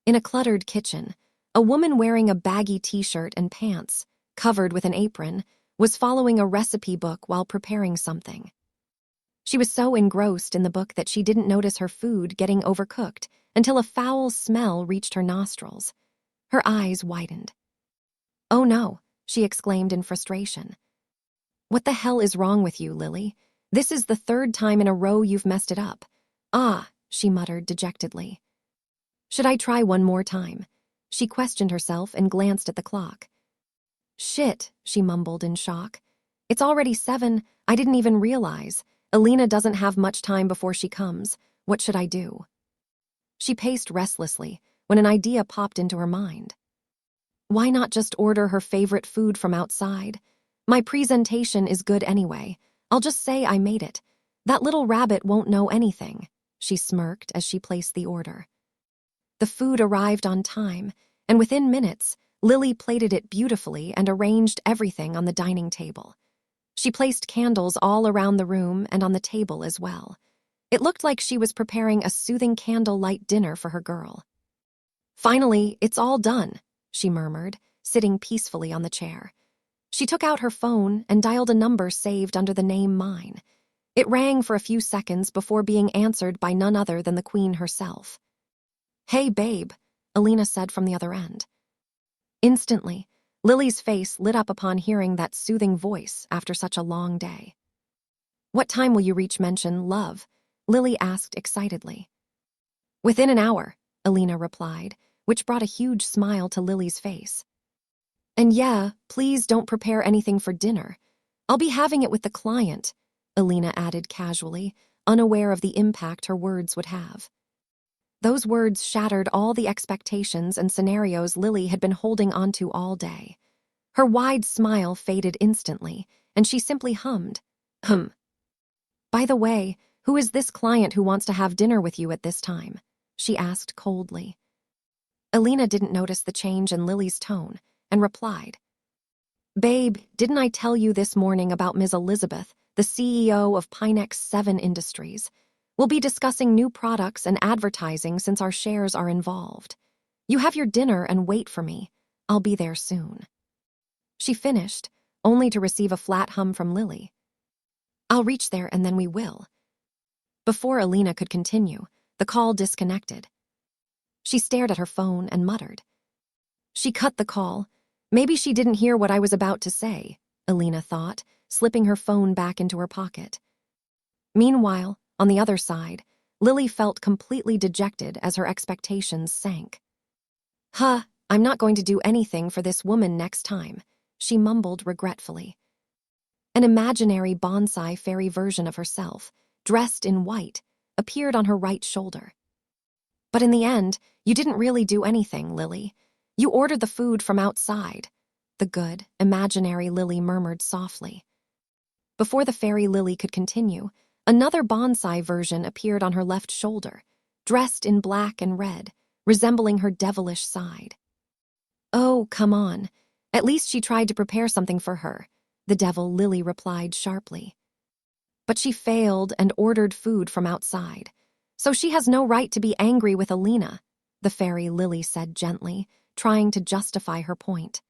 In a cluttered kitchen, a woman wearing a baggy t-shirt and pants, covered with an apron, was following a recipe book while preparing something. She was so engrossed in the book that she didn't notice her food getting overcooked until a foul smell reached her nostrils. Her eyes widened. "Oh no," she exclaimed in frustration. "What the hell is wrong with you, Lily? This is the third time in a row you've messed it up." "Ah," she muttered dejectedly. "Should I try one more time?" She questioned herself and glanced at the clock. "Shit," she mumbled in shock. "It's already 7. I didn't even realize. Elena doesn't have much time before she comes. What should I do?" She paced restlessly when an idea popped into her mind. Why not just order her favorite food from outside? My presentation is good anyway. I'll just say I made it. That little rabbit won't know anything, she smirked as she placed the order. The food arrived on time, and within minutes, Lily plated it beautifully and arranged everything on the dining table. She placed candles all around the room and on the table as well. It looked like she was preparing a soothing candlelight dinner for her girl. "Finally, it's all done," she murmured, sitting peacefully on the chair. She took out her phone and dialed a number saved under the name Mine. It rang for a few seconds before being answered by none other than the Queen herself. "Hey, babe," Elena said from the other end. Instantly, Lily's face lit up upon hearing that soothing voice after such a long day. "What time will you reach Mansion, love?" Lily asked excitedly. "Within an hour," Elena replied, which brought a huge smile to Lily's face. "And yeah, please don't prepare anything for dinner. I'll be having it with the client," Elena added casually, unaware of the impact her words would have. Those words shattered all the expectations and scenarios Lily had been holding onto all day. Her wide smile faded instantly, and she simply hummed, "By the way, who is this client who wants to have dinner with you at this time?" she asked coldly. Elena didn't notice the change in Lily's tone and replied, "Babe, didn't I tell you this morning about Ms. Elizabeth, the CEO of Pinex 7 Industries? We'll be discussing new products and advertising since our shares are involved. You have your dinner and wait for me. I'll be there soon." She finished, only to receive a flat hum from Lily. "I'll reach there and then we will." Before Elena could continue, the call disconnected. She stared at her phone and muttered. She cut the call. Maybe she didn't hear what I was about to say, Elena thought, slipping her phone back into her pocket. Meanwhile, on the other side, Lily felt completely dejected as her expectations sank. I'm not going to do anything for this woman next time," she mumbled regretfully. An imaginary bonsai fairy version of herself, dressed in white, appeared on her right shoulder. "But in the end, you didn't really do anything, Lily. You ordered the food from outside," the good, imaginary Lily murmured softly. Before the fairy Lily could continue, another bonsai version appeared on her left shoulder, dressed in black and red, resembling her devilish side. "Oh, come on. At least she tried to prepare something for her," the devil Lily replied sharply. "But she failed and ordered food from outside, so she has no right to be angry with Elena," the fairy Lily said gently, trying to justify her point.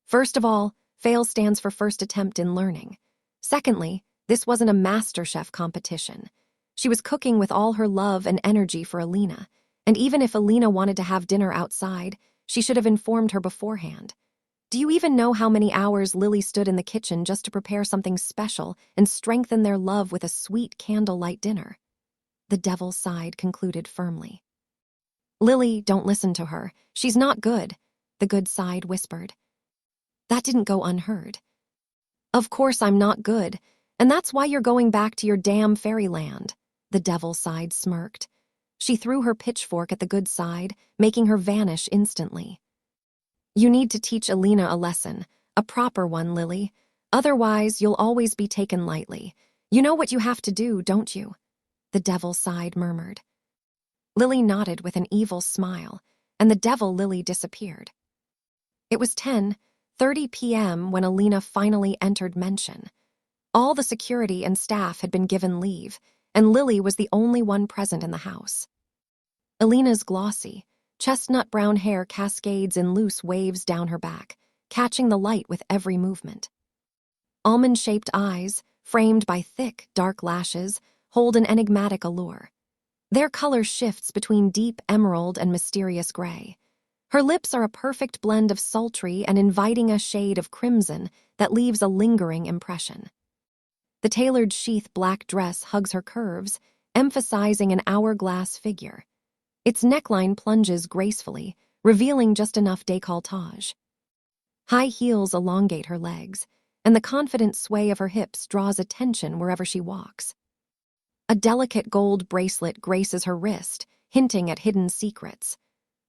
"First of all, fail stands for first attempt in learning. Secondly, this wasn't a MasterChef competition. She was cooking with all her love and energy for Elena, and even if Elena wanted to have dinner outside, she should have informed her beforehand. Do you even know how many hours Lily stood in the kitchen just to prepare something special and strengthen their love with a sweet candlelight dinner?" The devil's side concluded firmly. "Lily, don't listen to her. She's not good," the good side whispered. That didn't go unheard. "Of course I'm not good, and that's why you're going back to your damn fairyland," the devil side smirked. She threw her pitchfork at the good side, making her vanish instantly. "You need to teach Elena a lesson, a proper one, Lily. Otherwise, you'll always be taken lightly. You know what you have to do, don't you?" the devil side murmured. Lily nodded with an evil smile, and the devil Lily disappeared. It was 10:30 p.m. when Elena finally entered Mansion. All the security and staff had been given leave, and Lily was the only one present in the house. Elena's glossy, Chestnut brown hair cascades in loose waves down her back, catching the light with every movement. Almond-shaped eyes, framed by thick, dark lashes, hold an enigmatic allure. Their color shifts between deep emerald and mysterious gray. Her lips are a perfect blend of sultry and inviting a shade of crimson that leaves a lingering impression. The tailored sheath black dress hugs her curves, emphasizing an hourglass figure. Its neckline plunges gracefully, revealing just enough décolletage. High heels elongate her legs, and the confident sway of her hips draws attention wherever she walks. A delicate gold bracelet graces her wrist, hinting at hidden secrets.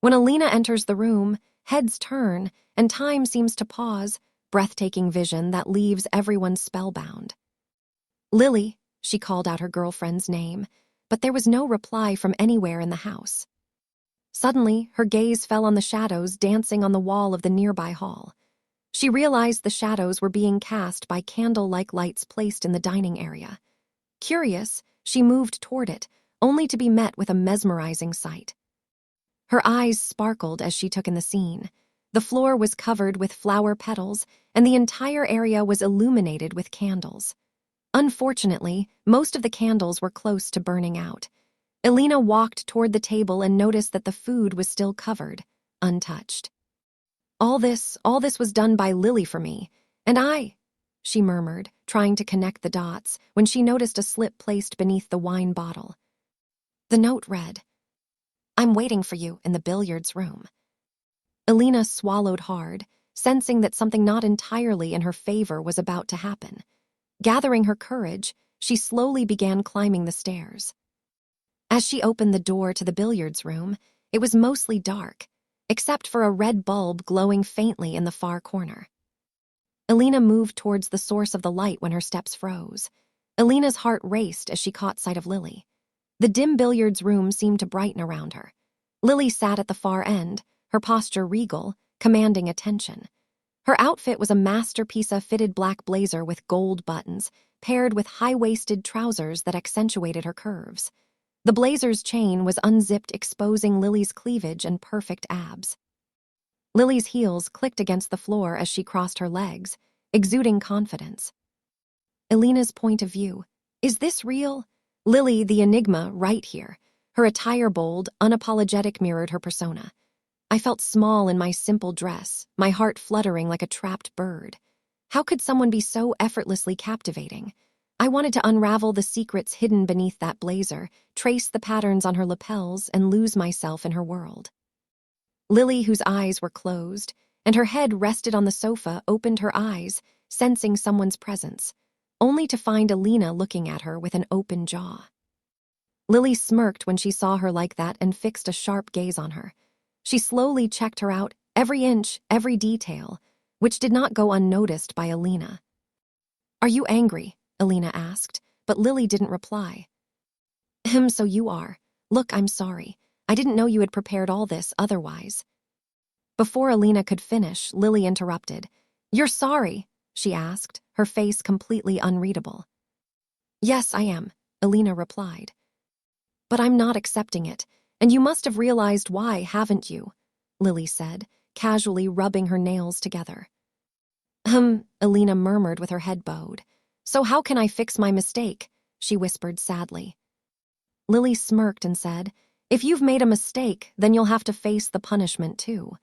When Elena enters the room, heads turn, and time seems to pause, breathtaking vision that leaves everyone spellbound. "Lily," she called out her girlfriend's name, but there was no reply from anywhere in the house. Suddenly, her gaze fell on the shadows dancing on the wall of the nearby hall. She realized the shadows were being cast by candle-like lights placed in the dining area. Curious, she moved toward it, only to be met with a mesmerizing sight. Her eyes sparkled as she took in the scene. The floor was covered with flower petals, and the entire area was illuminated with candles. Unfortunately, most of the candles were close to burning out. Elena walked toward the table and noticed that the food was still covered, untouched. All this was done by Lily for me, and she murmured, trying to connect the dots, when she noticed a slip placed beneath the wine bottle. The note read, "I'm waiting for you in the billiards room." Elena swallowed hard, sensing that something not entirely in her favor was about to happen. Gathering her courage, she slowly began climbing the stairs. As she opened the door to the billiards room, it was mostly dark, except for a red bulb glowing faintly in the far corner. Elena moved towards the source of the light when her steps froze. Elena's heart raced as she caught sight of Lily. The dim billiards room seemed to brighten around her. Lily sat at the far end, her posture regal, commanding attention. Her outfit was a masterpiece of fitted black blazer with gold buttons, paired with high-waisted trousers that accentuated her curves. The blazer's chain was unzipped, exposing Lily's cleavage and perfect abs. Lily's heels clicked against the floor as she crossed her legs, exuding confidence. Elena's point of view. Is this real? Lily, the enigma, right here. Her attire bold, unapologetic, mirrored her persona. I felt small in my simple dress, my heart fluttering like a trapped bird. How could someone be so effortlessly captivating? I wanted to unravel the secrets hidden beneath that blazer, trace the patterns on her lapels, and lose myself in her world. Lily, whose eyes were closed, and her head rested on the sofa, opened her eyes, sensing someone's presence, only to find Elena looking at her with an open jaw. Lily smirked when she saw her like that and fixed a sharp gaze on her. She slowly checked her out, every inch, every detail, which did not go unnoticed by Elena. "Are you angry?" Elena asked, but Lily didn't reply. So you are. Look, I'm sorry. I didn't know you had prepared all this otherwise." Before Elena could finish, Lily interrupted. "You're sorry?" she asked, her face completely unreadable. "Yes, I am," Elena replied. "But I'm not accepting it, and you must have realized why, haven't you?" Lily said, casually rubbing her nails together. Elena murmured with her head bowed. "So how can I fix my mistake?" she whispered sadly. Lily smirked and said, "If you've made a mistake, then you'll have to face the punishment too.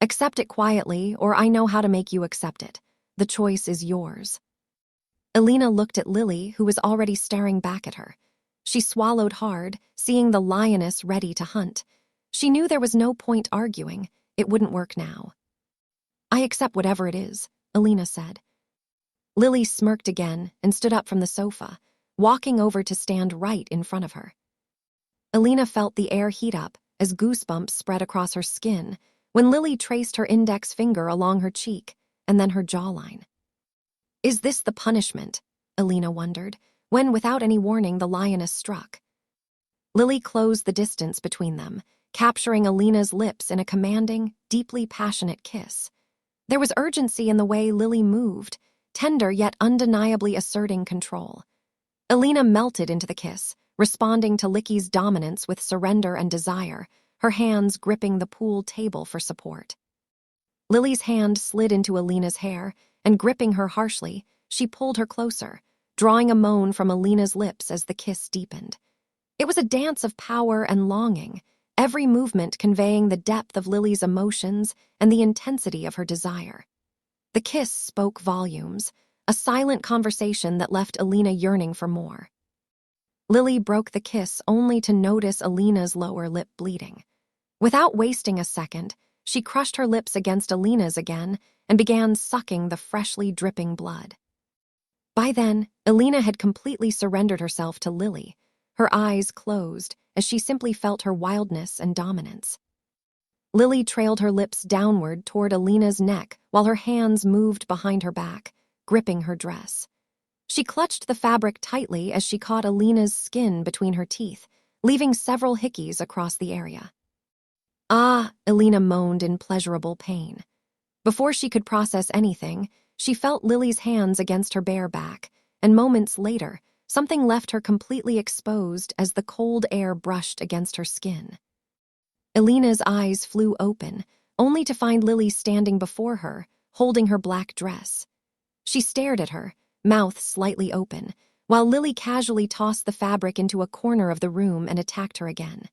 Accept it quietly, or I know how to make you accept it. The choice is yours." Elena looked at Lily, who was already staring back at her. She swallowed hard, seeing the lioness ready to hunt. She knew there was no point arguing. It wouldn't work now. "I accept whatever it is," Elena said. Lily smirked again and stood up from the sofa, walking over to stand right in front of her. Elena felt the air heat up as goosebumps spread across her skin when Lily traced her index finger along her cheek and then her jawline. "Is this the punishment?" Elena wondered, when without any warning the lioness struck. Lily closed the distance between them, capturing Elena's lips in a commanding, deeply passionate kiss. There was urgency in the way Lily moved, tender yet undeniably asserting control. Elena melted into the kiss, responding to Licky's dominance with surrender and desire, her hands gripping the pool table for support. Lily's hand slid into Elena's hair, and gripping her harshly, she pulled her closer, drawing a moan from Elena's lips as the kiss deepened. It was a dance of power and longing, every movement conveying the depth of Lily's emotions and the intensity of her desire. The kiss spoke volumes, a silent conversation that left Elena yearning for more. Lily broke the kiss only to notice Elena's lower lip bleeding. Without wasting a second, she crushed her lips against Elena's again and began sucking the freshly dripping blood. By then, Elena had completely surrendered herself to Lily, her eyes closed as she simply felt her wildness and dominance. Lily trailed her lips downward toward Elena's neck while her hands moved behind her back, gripping her dress. She clutched the fabric tightly as she caught Elena's skin between her teeth, leaving several hickeys across the area. "Ah," Elena moaned in pleasurable pain. Before she could process anything, she felt Lily's hands against her bare back, and moments later, something left her completely exposed as the cold air brushed against her skin. Elena's eyes flew open, only to find Lily standing before her, holding her black dress. She stared at her, mouth slightly open, while Lily casually tossed the fabric into a corner of the room and attacked her again.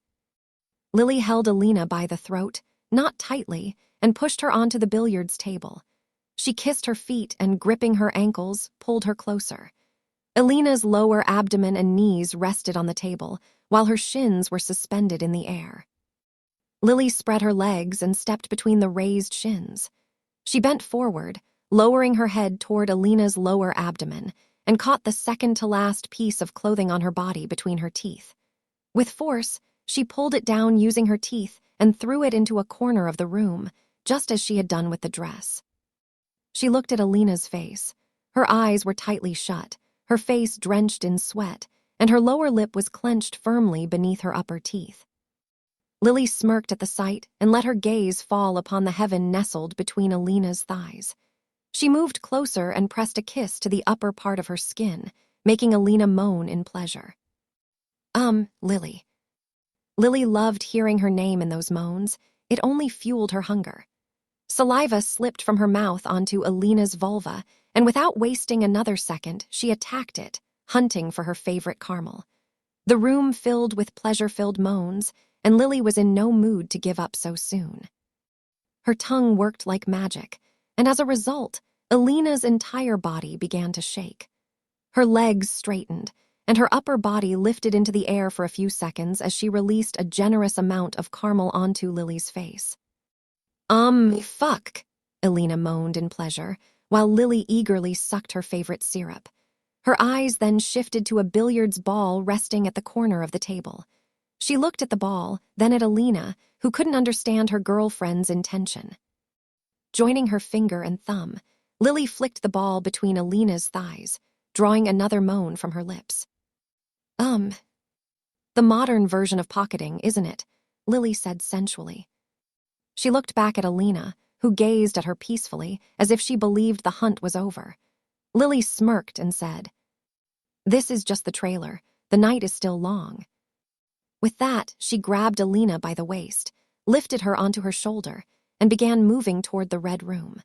Lily held Elena by the throat, not tightly, and pushed her onto the billiards table. She kissed her feet and, gripping her ankles, pulled her closer. Elena's lower abdomen and knees rested on the table, while her shins were suspended in the air. Lily spread her legs and stepped between the raised shins. She bent forward, lowering her head toward Elena's lower abdomen, and caught the second-to-last piece of clothing on her body between her teeth. With force, she pulled it down using her teeth and threw it into a corner of the room, just as she had done with the dress. She looked at Elena's face. Her eyes were tightly shut, her face drenched in sweat, and her lower lip was clenched firmly beneath her upper teeth. Lily smirked at the sight and let her gaze fall upon the heaven nestled between Elena's thighs. She moved closer and pressed a kiss to the upper part of her skin, making Elena moan in pleasure. Lily. Lily loved hearing her name in those moans. It only fueled her hunger. Saliva slipped from her mouth onto Elena's vulva, and without wasting another second, she attacked it, hunting for her favorite caramel. The room filled with pleasure-filled moans, and Lily was in no mood to give up so soon. Her tongue worked like magic, and as a result, Elena's entire body began to shake. Her legs straightened, and her upper body lifted into the air for a few seconds as she released a generous amount of caramel onto Lily's face. Fuck, Elena moaned in pleasure, while Lily eagerly sucked her favorite syrup. Her eyes then shifted to a billiards ball resting at the corner of the table. She looked at the ball, then at Elena, who couldn't understand her girlfriend's intention. Joining her finger and thumb, Lily flicked the ball between Elena's thighs, drawing another moan from her lips. The modern version of pocketing, isn't it? Lily said sensually. She looked back at Elena, who gazed at her peacefully, as if she believed the hunt was over. Lily smirked and said, "This is just the trailer. The night is still long." With that, she grabbed Elena by the waist, lifted her onto her shoulder, and began moving toward the red room.